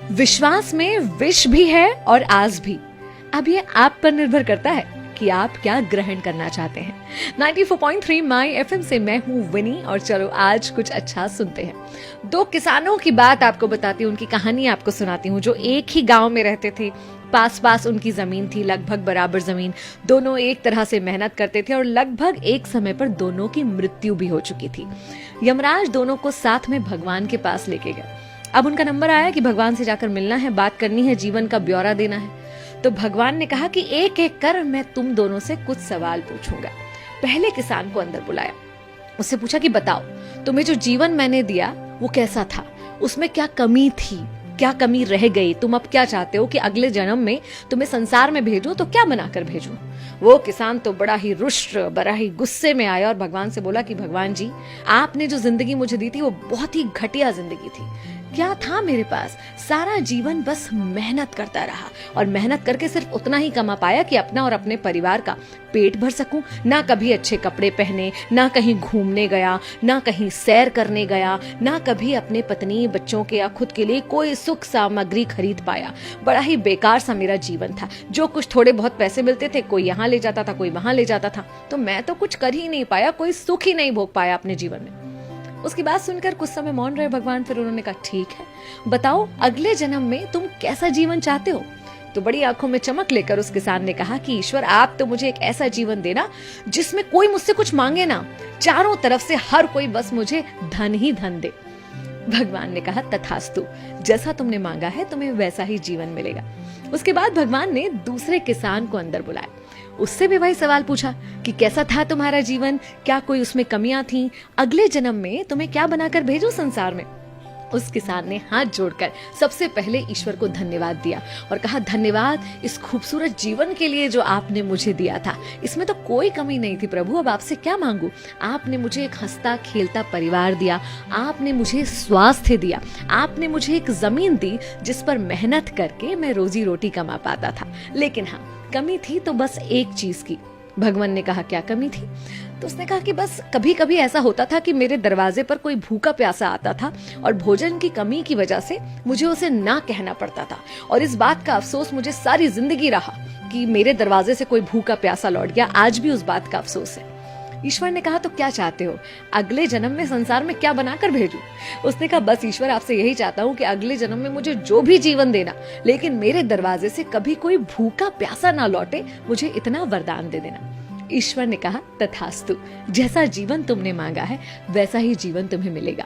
विश्वास में विष भी है और आस भी। अब ये आप पर निर्भर करता है कि आप क्या ग्रहण करना चाहते हैं। 94.3 माई एफएम से मैं हूँ विनी और चलो आज कुछ अच्छा सुनते हैं। दो किसानों की बात आपको बताती हूँ, उनकी कहानी आपको सुनाती हूँ, जो एक ही गांव में रहते थे। पास पास उनकी जमीन थी, लगभग बराबर जमीन। दोनों एक तरह से मेहनत करते थे और लगभग एक समय पर दोनों की मृत्यु भी हो चुकी थी। यमराज दोनों को साथ में भगवान के पास लेके गए। अब उनका नंबर आया कि भगवान से जाकर मिलना है, बात करनी है, जीवन का ब्यौरा देना है। तो भगवान ने कहा कि एक एक कर मैं तुम दोनों से कुछ सवाल पूछूंगा। पहले किसान को अंदर बुलाया, उससे पूछा कि बताओ तुम्हें जो जीवन मैंने दिया वो कैसा था, उसमें क्या कमी थी, क्या कमी रह गई, तुम अब क्या चाहते हो कि अगले जन्म में तुम्हें संसार में भेजूं तो क्या बनाकर भेजूं। वो किसान तो बड़ा ही रुष्ट, बड़ा ही गुस्से में आया और भगवान से बोला कि भगवान जी, आपने जो जिंदगी मुझे दी थी वो बहुत ही घटिया जिंदगी थी। क्या था मेरे पास, सारा जीवन बस मेहनत करता रहा और मेहनत करके सिर्फ उतना ही कमा पाया कि अपना और अपने परिवार का पेट भर सकूं। ना कभी अच्छे कपड़े पहने, ना कहीं घूमने गया, ना कहीं सैर करने गया, ना कभी अपने पत्नी बच्चों के या खुद के लिए कोई सुख सामग्री खरीद पाया। बड़ा ही बेकार सा मेरा जीवन था। जो कुछ थोड़े बहुत पैसे मिलते थे, कोई यहाँ ले जाता था, कोई वहां ले जाता था, तो मैं तो कुछ कर ही नहीं पाया, कोई सुख ही नहीं भोग पाया अपने जीवन में। उसकी बात सुनकर कुछ समय मौन रहे भगवान। फिर उन्होंने कहा ठीक है, बताओ अगले जन्म में तुम कैसा जीवन चाहते हो। तो बड़ी आंखों में चमक लेकर उस किसान ने कहा कि ईश्वर, आप तो मुझे एक ऐसा जीवन देना जिसमें कोई मुझसे कुछ मांगे ना, चारों तरफ से हर कोई बस मुझे धन ही धन दे। भगवान ने कहा तथास्तु, जैसा तुमने मांगा है तुम्हें वैसा ही जीवन मिलेगा। उसके बाद भगवान ने दूसरे किसान को अंदर बुलाया, उससे भी वही सवाल पूछा कि कैसा था तुम्हारा जीवन, क्या कोई उसमें कमियां थीं, अगले जन्म में तुम्हें क्या बनाकर भेजूं संसार में। उस किसान ने हाथ जोड़कर सबसे पहले ईश्वर को धन्यवाद दिया और कहा धन्यवाद इस खूबसूरत जीवन के लिए जो आपने मुझे दिया था। इसमें तो कोई कमी नहीं थी प्रभु, अब आपसे क्या मांगू। आपने मुझे एक हंसता खेलता परिवार दिया, आपने मुझे स्वास्थ्य दिया, आपने मुझे एक जमीन दी जिस पर मेहनत करके मैं रोजी रोटी कमा पाता था। लेकिन हाँ, कमी थी तो बस एक चीज की। भगवान ने कहा क्या कमी थी। तो उसने कहा कि बस कभी कभी ऐसा होता था कि मेरे दरवाजे पर कोई भूखा प्यासा आता था और भोजन की कमी की वजह से मुझे उसे ना कहना पड़ता था, और इस बात का अफसोस मुझे सारी जिंदगी रहा कि मेरे दरवाजे से कोई भूखा प्यासा लौट गया। आज भी उस बात का अफसोस है। ईश्वर ने कहा तो क्या चाहते हो, अगले जन्म में संसार में क्या बनाकर भेजूं। उसने कहा बस ईश्वर, आपसे यही चाहता हूँ कि अगले जन्म में मुझे जो भी जीवन देना, लेकिन मेरे दरवाजे से कभी कोई भूखा प्यासा ना लौटे, मुझे इतना वरदान दे देना। ईश्वर ने कहा तथास्तु, जैसा जीवन तुमने मांगा है वैसा ही जीवन तुम्हें मिलेगा।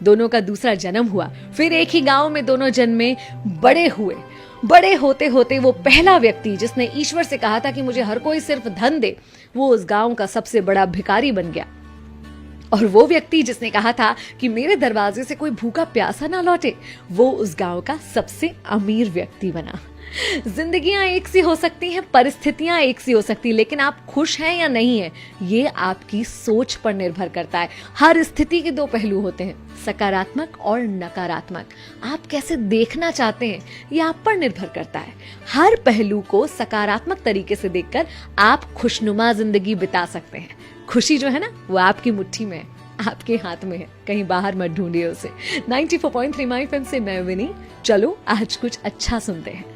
दोनों का दूसरा जन्म हुआ, फिर एक ही गांव में दोनों जन्मे, बड़े हुए। बड़े होते होते वो पहला व्यक्ति जिसने ईश्वर से कहा था कि मुझे हर कोई सिर्फ धन दे, वो उस गांव का सबसे बड़ा भिखारी बन गया। और वो व्यक्ति जिसने कहा था कि मेरे दरवाजे से कोई भूखा प्यासा ना लौटे, वो उस गांव का सबसे अमीर व्यक्ति बना। जिंदगियां एक सी हो सकती हैं, परिस्थितियां एक सी हो सकती, लेकिन आप खुश हैं या नहीं हैं, ये आपकी सोच पर निर्भर करता है। हर स्थिति के दो पहलू होते हैं, सकारात्मक और नकारात्मक। आप कैसे देखना चाहते हैं ये आप पर निर्भर करता है। हर पहलू को सकारात्मक तरीके से देखकर आप खुशनुमा जिंदगी बिता सकते हैं। खुशी जो है ना, वो आपकी मुट्ठी में है, आपके हाथ में है, कहीं बाहर मत ढूंढिए उसे। 94.3 माई एफएम से मैं विनी, चलो आज कुछ अच्छा सुनते हैं।